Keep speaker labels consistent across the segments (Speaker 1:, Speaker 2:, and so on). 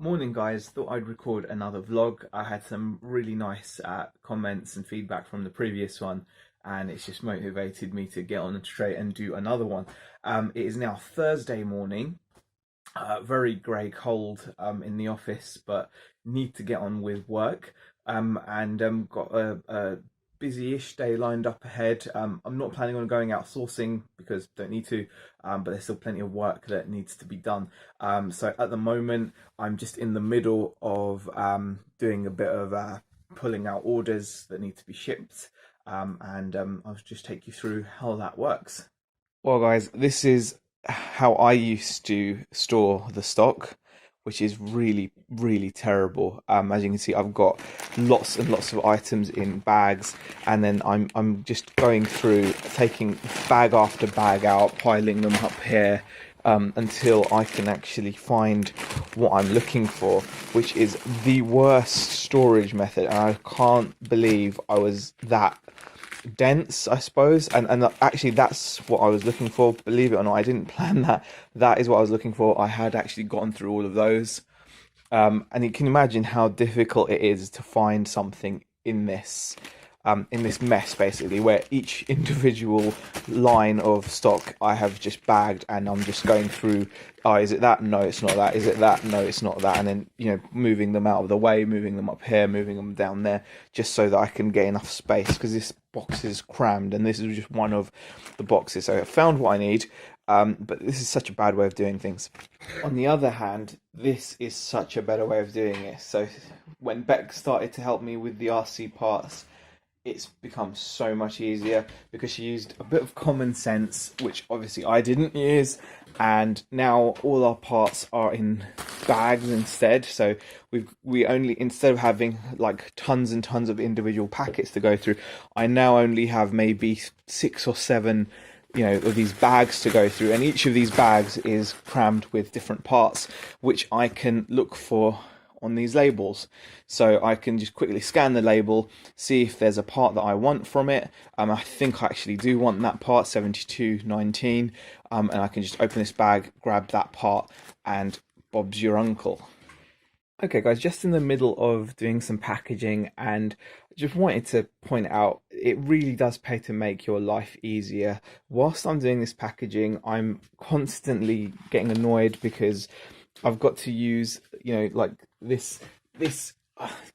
Speaker 1: Morning guys, thought I'd record another vlog. I had some really nice comments and feedback from the previous one, and it's just motivated me to get on straight and do another one. It is now Thursday morning, very grey cold in the office, but need to get on with work, and got a busy-ish day lined up ahead. I'm not planning on going out sourcing because don't need to, but there's still plenty of work that needs to be done. So at the moment, I'm just in the middle of doing a bit of pulling out orders that need to be shipped, and I'll just take you through how that works. Well, guys, this is how I used to store the stock, which is really, really terrible. As you can see, I've got lots and lots of items in bags, and then I'm just going through, taking bag after bag out, piling them up here, until I can actually find what I'm looking for, which is the worst storage method. And I can't believe I was that dense, I suppose, and actually that's what I was looking for. Believe it or not, I didn't plan that. That is what I was looking for. I had actually gotten through all of those, and you can imagine how difficult it is to find something in this mess, basically, where each individual line of stock I have just bagged, and I'm just going through, oh, is it that? No, it's not that. Is it that? No, it's not that. And then, moving them out of the way, moving them up here, moving them down there, just so that I can get enough space, because this box is crammed, and this is just one of the boxes. So I found what I need, but this is such a bad way of doing things. On the other hand, this is such a better way of doing it. So when Beck started to help me with the RC parts, it's become so much easier because she used a bit of common sense, which obviously I didn't use, and now all our parts are in bags instead. So we only, instead of having like tons and tons of individual packets to go through, I now only have maybe 6 or 7 of these bags to go through, and each of these bags is crammed with different parts which I can look for on these labels. So I can just quickly scan the label, see if there's a part that I want from it. I think I actually do want that part, 7219, and I can just open this bag, grab that part, and Bob's your uncle. Okay guys, just in the middle of doing some packaging, and just wanted to point out, it really does pay to make your life easier. Whilst I'm doing this packaging, I'm constantly getting annoyed because I've got to use, like this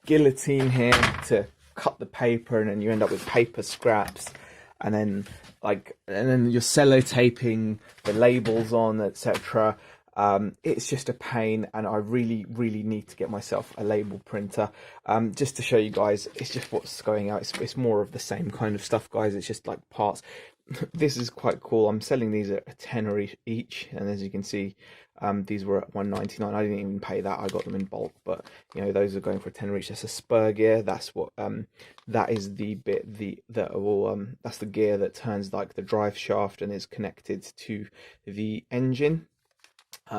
Speaker 1: guillotine here to cut the paper, and then you end up with paper scraps, and then you're sellotaping the labels on, etc. It's just a pain, and I really, really need to get myself a label printer. Just to show you guys, it's just what's going out. It's more of the same kind of stuff, guys. It's just like parts. This is quite cool. I'm selling these at a tenner each, and as you can see, these were at £1.99. I didn't even pay that. I got them in bulk, but those are going for a tenner each. That's a spur gear. That's what that is the bit that's the gear that turns like the drive shaft and is connected to the engine.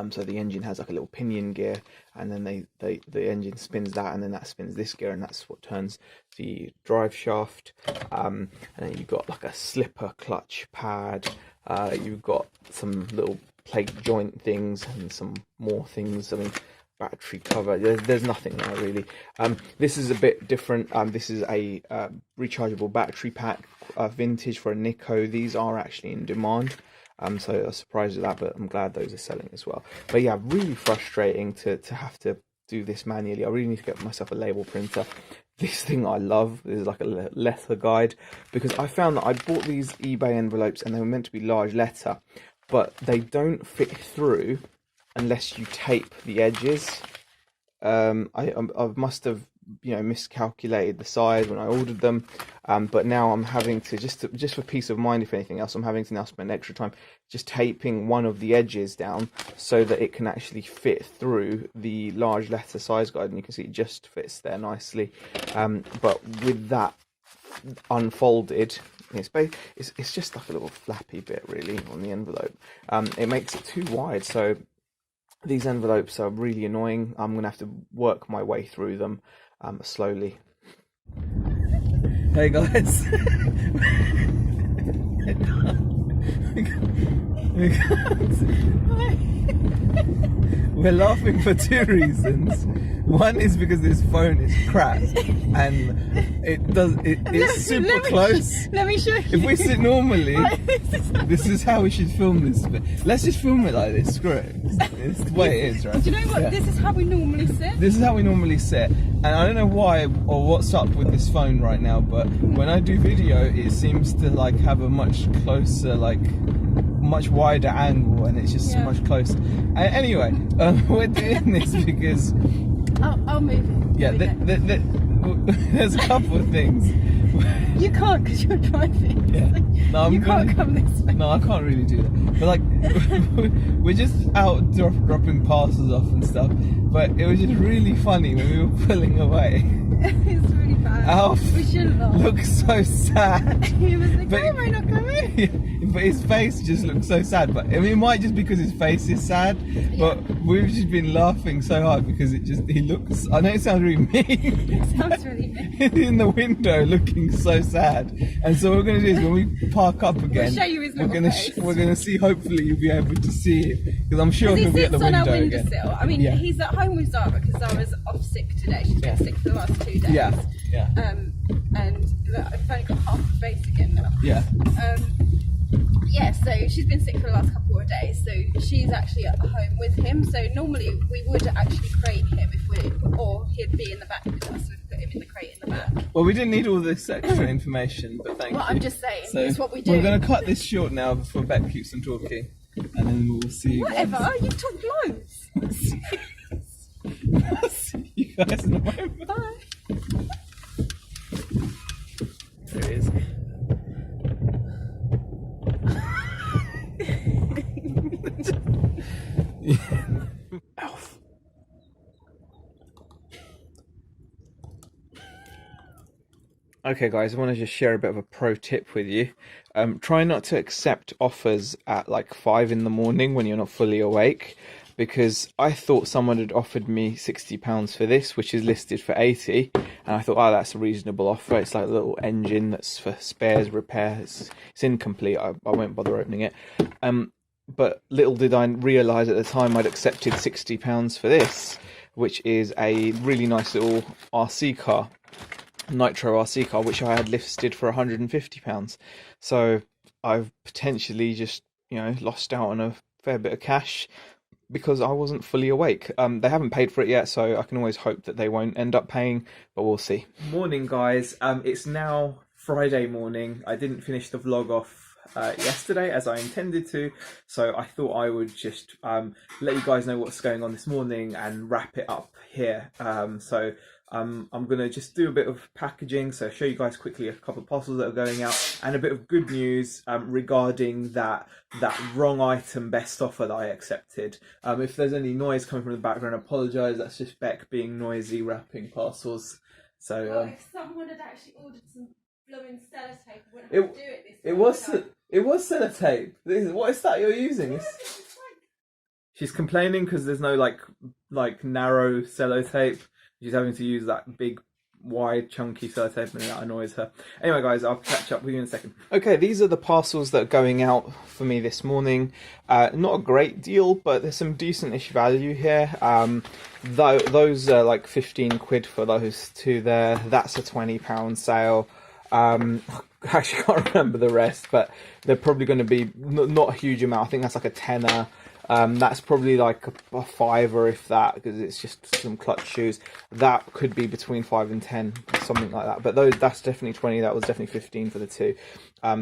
Speaker 1: So the engine has like a little pinion gear, and then the engine spins that, and then that spins this gear, and that's what turns the drive shaft. And then you've got like a slipper clutch pad. You've got some little plate joint things and some more things. I mean, battery cover. There's nothing there really. This is a bit different. This is a rechargeable battery pack, vintage for a Nikko. These are actually in demand. So I was surprised at that, but I'm glad those are selling as well. But yeah, really frustrating to have to do this manually. I really need to get myself a label printer. This thing I love is like a letter guide, because I found that I bought these eBay envelopes and they were meant to be large letter, but they don't fit through unless you tape the edges. I must have miscalculated the size when I ordered them, but now I'm having to just for peace of mind, if anything else, I'm having to now spend extra time just taping one of the edges down so that it can actually fit through the large letter size guide, and you can see it just fits there nicely. But with that unfolded, it's just like a little flappy bit really on the envelope. It makes it too wide, so these envelopes are really annoying. I'm gonna have to work my way through them slowly. Hey guys. We're laughing for two reasons. One is because this phone is crap and it's super close.
Speaker 2: Let me show you.
Speaker 1: If we sit normally, this is how we should film this bit. Let's just film it like this, screw it. It's the way it is, right?
Speaker 2: Do you know what?
Speaker 1: Yeah.
Speaker 2: This is how we normally sit.
Speaker 1: This is how we normally sit. And I don't know why or what's up with this phone right now, but when I do video, it seems to like have a much closer, like much wider angle, and it's just much closer. Anyway, we're doing this because
Speaker 2: I'll move it.
Speaker 1: yeah, there's a couple of things.
Speaker 2: You can't because you're driving.
Speaker 1: Yeah. No,
Speaker 2: you can't come this way.
Speaker 1: No, I can't really do that. But like, we're just out dropping parcels off and stuff. But it was just really funny when we were pulling away.
Speaker 2: It's really bad.
Speaker 1: Alf
Speaker 2: We shouldn't laugh.
Speaker 1: looks so sad.
Speaker 2: He was like,
Speaker 1: But-
Speaker 2: "Why am I not coming?"
Speaker 1: Yeah, but his face just looks so sad. But I mean, it might just because his face is sad. But we've just been laughing so hard because he looks. I know it sounds really mean.
Speaker 2: It sounds really bad.
Speaker 1: In the window, looking so sad. And so what we're going to do is when we park up again,
Speaker 2: show you his
Speaker 1: we're
Speaker 2: little
Speaker 1: going
Speaker 2: face.
Speaker 1: we're going to see. Hopefully, you'll be able to see it because I'm sure
Speaker 2: He
Speaker 1: he'll be at
Speaker 2: sits
Speaker 1: the
Speaker 2: on
Speaker 1: window
Speaker 2: our
Speaker 1: again.
Speaker 2: windowsill. I mean,
Speaker 1: Yeah.
Speaker 2: he's at home with Zara because Zara's off sick today. She's been sick for the last 2 days.
Speaker 1: Yeah, yeah,
Speaker 2: And look, I've only got half the face again now.
Speaker 1: yeah.
Speaker 2: Yeah, so she's been sick for the last couple of days, so she's actually at home with him. So normally we would actually crate him or he'd be in the back with us. We'd put him in the crate in the back.
Speaker 1: Well, we didn't need all this extra information, but thank
Speaker 2: Well,
Speaker 1: you.
Speaker 2: I'm just saying,
Speaker 1: So
Speaker 2: it's what we do.
Speaker 1: we're going to cut this short now before Beck keeps on talking, and then we'll see you guys.
Speaker 2: Whatever, you've talked loads.
Speaker 1: I'll see you guys in a moment.
Speaker 2: Bye.
Speaker 1: There it is. Elf. Okay guys, I want to just share a bit of a pro tip with you. Try not to accept offers at like 5 in the morning when you're not fully awake, because I thought someone had offered me £60 for this, which is listed for 80, and I thought, oh, that's a reasonable offer. It's like a little engine that's for spares, repairs. It's incomplete. I won't bother opening it. But little did I realise at the time I'd accepted £60 for this, which is a really nice little RC car. Nitro RC car, which I had listed for £150. So I've potentially just, lost out on a fair bit of cash because I wasn't fully awake. They haven't paid for it yet, so I can always hope that they won't end up paying, but we'll see. Morning, guys. It's now Friday morning. I didn't finish the vlog off yesterday as I intended to, so I thought I would just let you guys know what's going on this morning and wrap it up here. I'm going to just do a bit of packaging, so show you guys quickly a couple of parcels that are going out and a bit of good news regarding that wrong item best offer that I accepted. If there's any noise coming from the background, I apologise, that's just Beck being noisy wrapping parcels. So
Speaker 2: if someone had actually ordered some blooming sellotape, I wouldn't have to do it this
Speaker 1: it was sellotape. What is that you're using? She's complaining because there's no like narrow sellotape. She's having to use that big, wide, chunky sellotape, and that annoys her. Anyway, guys, I'll catch up with you in a second. Okay, these are the parcels that are going out for me this morning. Not a great deal, but there's some decent-ish value here. Those are like 15 quid for those two there. That's a £20 sale. I actually can't remember the rest, but they're probably going to be not a huge amount. I think that's like a tenner. That's probably like a fiver, if that, because it's just some clutch shoes. That could be between 5 and 10, something like that. But that's definitely 20. That was definitely 15 for the two.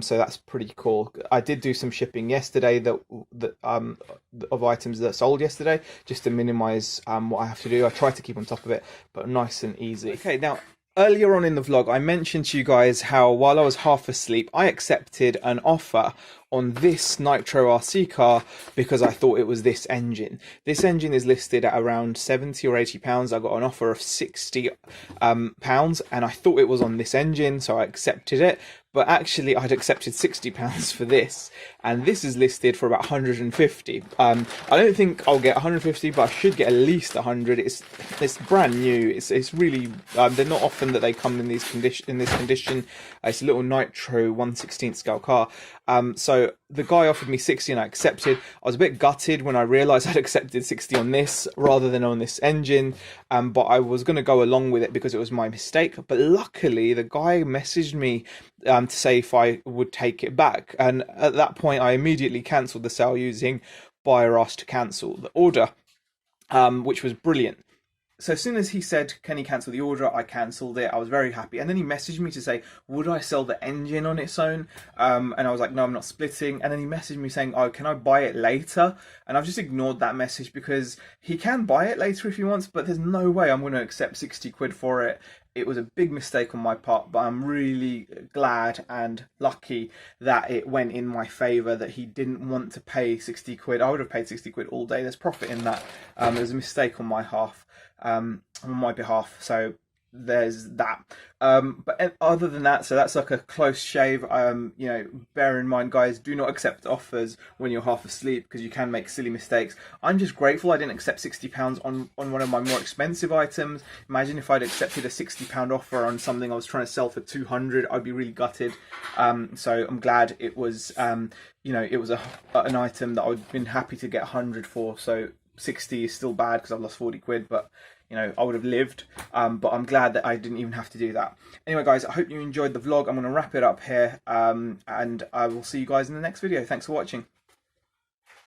Speaker 1: So that's pretty cool. I did do some shipping yesterday of items that sold yesterday, just to minimise what I have to do. I try to keep on top of it, but nice and easy. Okay, now, earlier on in the vlog, I mentioned to you guys how while I was half asleep, I accepted an offer on this Nitro RC car because I thought it was this engine. This engine is listed at around £70 or £80. I got an offer of £60, and I thought it was on this engine, so I accepted it. But actually, I'd accepted £60 for this, and this is listed for about £150. I don't think I'll get £150, but I should get at least £100. It's brand new. It's really they're not often that they come in this condition. It's a little Nitro 1/16 scale car. So So the guy offered me 60 and I accepted. I was a bit gutted when I realized I'd accepted 60 on this rather than on this engine, but I was going to go along with it because it was my mistake. But luckily the guy messaged me to say if I would take it back, and at that point I immediately cancelled the sale using buyer asked to cancel the order, which was brilliant. So as soon as he said, can he cancel the order, I cancelled it. I was very happy. And then he messaged me to say, would I sell the engine on its own? And I was like, no, I'm not splitting. And then he messaged me saying, oh, can I buy it later? And I've just ignored that message because he can buy it later if he wants, but there's no way I'm going to accept 60 quid for it. It was a big mistake on my part, but I'm really glad and lucky that it went in my favour, that he didn't want to pay 60 quid. I would have paid 60 quid all day. There's profit in that. It was a mistake on my behalf. So there's that. But other than that, so that's like a close shave. You know, bear in mind, guys, do not accept offers when you're half asleep because you can make silly mistakes. I'm just grateful I didn't accept £60 on one of my more expensive items. Imagine if I'd accepted a £60 offer on something I was trying to sell for 200. I'd be really gutted. So I'm glad it was, you know, it was an item that I'd been happy to get 100 for. So 60 is still bad because I've lost 40 quid, but you know, I would have lived, but I'm glad that I didn't even have to do that. Anyway, guys, I hope you enjoyed the vlog. I'm going to wrap it up here, and I will see you guys in the next video. Thanks for watching.